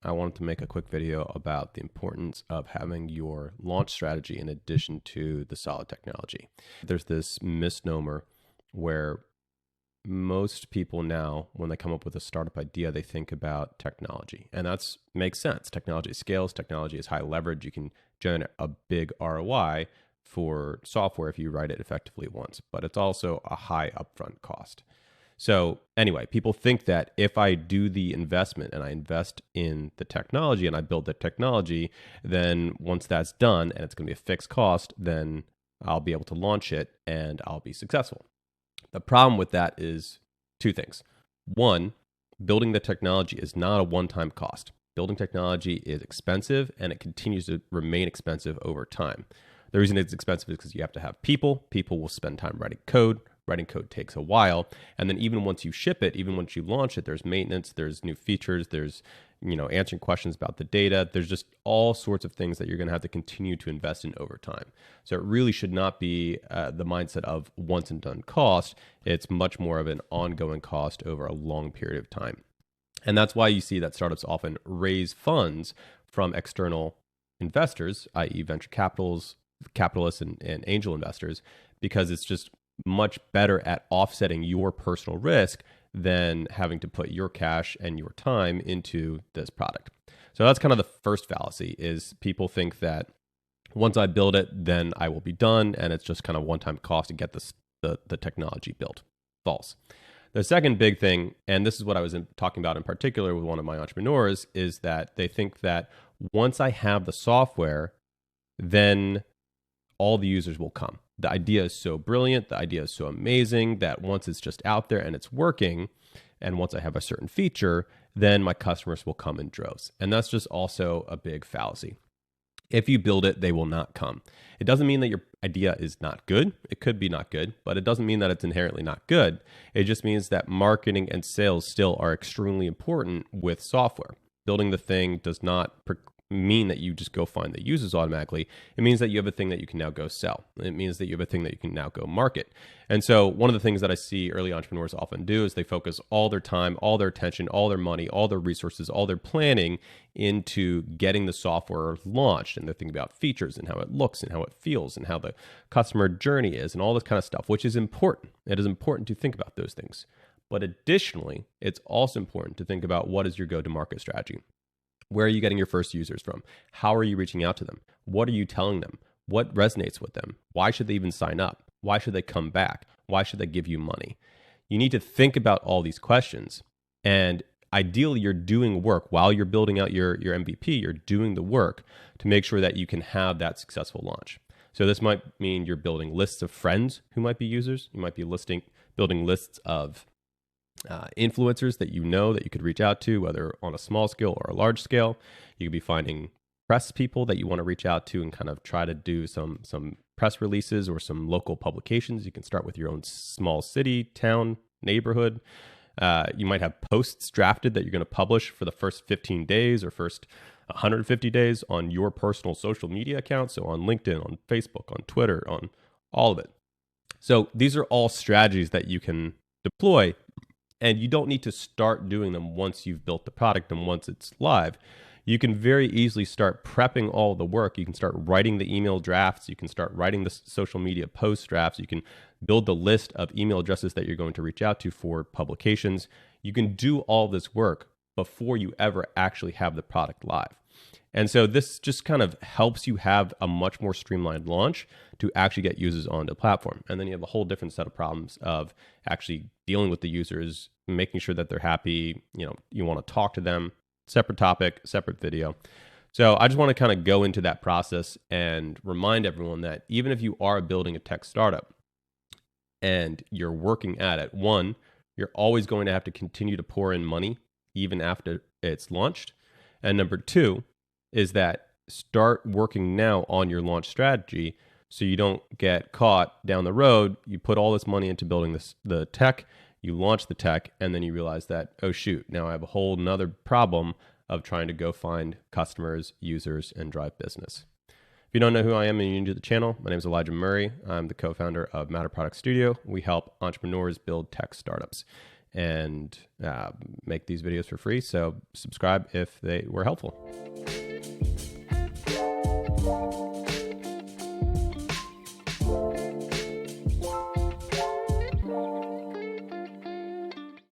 I wanted to make a quick video about the importance of having your launch strategy in addition to the solid technology. There's this misnomer where most people now, when they come up with a startup idea, they think about technology. And that makes sense. Technology scales, technology is high leverage. You can generate a big ROI for software if you write it effectively once, but it's also a high upfront cost. So anyway, people think that if I do the investment and I invest in the technology and I build the technology, then once that's done and it's going to be a fixed cost, then I'll be able to launch it and I'll be successful. The problem with that is two things. One, building the technology is not a one-time cost. Building technology is expensive and it continues to remain expensive over time. The reason it's expensive is because you have to have people. People will spend time writing code. Writing code takes a while. And then even once you ship it, even once you launch it, there's maintenance, there's new features, there's answering questions about the data. There's just all sorts of things that you're going to have to continue to invest in over time. So it really should not be the mindset of once and done cost. It's much more of an ongoing cost over a long period of time. And that's why you see that startups often raise funds from external investors, i.e. venture capitalists and angel investors, because it's just much better at offsetting your personal risk than having to put your cash and your time into this product. So that's kind of the first fallacy, is people think that once I build it, then I will be done, and it's just kind of one-time cost to get the technology built. False. The second big thing, and this is what I was talking about in particular with one of my entrepreneurs, is that they think that once I have the software, then all the users will come. The idea is so brilliant, the idea is so amazing that once it's just out there and it's working, and once I have a certain feature, then my customers will come in droves. And that's just also a big fallacy. If you build it, they will not come. It doesn't mean that your idea is not good. It could be not good, but it doesn't mean that it's inherently not good. It just means that marketing and sales still are extremely important with software. Building the thing does not mean that you just go find the users automatically. It means that you have a thing that you can now go sell. It means that you have a thing that you can now go market. And so one of the things that I see early entrepreneurs often do is they focus all their time, all their attention, all their money, all their resources, all their planning into getting the software launched. And they're thinking about features and how it looks and how it feels and how the customer journey is and all this kind of stuff, which is important. It is important to think about those things. But additionally, it's also important to think about what is your go-to-market strategy. Where are you getting your first users from? How are you reaching out to them? What are you telling them? What resonates with them? Why should they even sign up? Why should they come back? Why should they give you money? You need to think about all these questions. And ideally, you're doing work while you're building out your MVP. You're doing the work to make sure that you can have that successful launch. So this might mean you're building lists of friends who might be users. You might be building lists of influencers that that you could reach out to, whether on a small scale or a large scale. You could be finding press people that you want to reach out to and kind of try to do some press releases or some local publications. You can start with your own small city, town, neighborhood. You might have posts drafted that you're going to publish for the first 15 days or first 150 days on your personal social media accounts. So on LinkedIn, on Facebook, on Twitter, on all of it. So these are all strategies that you can deploy. And you don't need to start doing them once you've built the product and once it's live. You can very easily start prepping all the work. You can start writing the email drafts. You can start writing the social media post drafts. You can build the list of email addresses that you're going to reach out to for publications. You can do all this work before you ever actually have the product live. And so this just kind of helps you have a much more streamlined launch to actually get users onto the platform. And then you have a whole different set of problems of actually dealing with the users, making sure that they're happy. You want to talk to them, separate topic, separate video. So I just want to kind of go into that process and remind everyone that even if you are building a tech startup and you're working at it, one, you're always going to have to continue to pour in money even after it's launched. And number two, is that start working now on your launch strategy so you don't get caught down the road. You put all this money into building the tech, you launch the tech, and then you realize that, oh shoot, now I have a whole nother problem of trying to go find customers, users, and drive business. If you don't know who I am and you're new to the channel, my name is Elijah Murray. I'm the co-founder of Matter Product Studio. We help entrepreneurs build tech startups. and make these videos for free. So subscribe if they were helpful.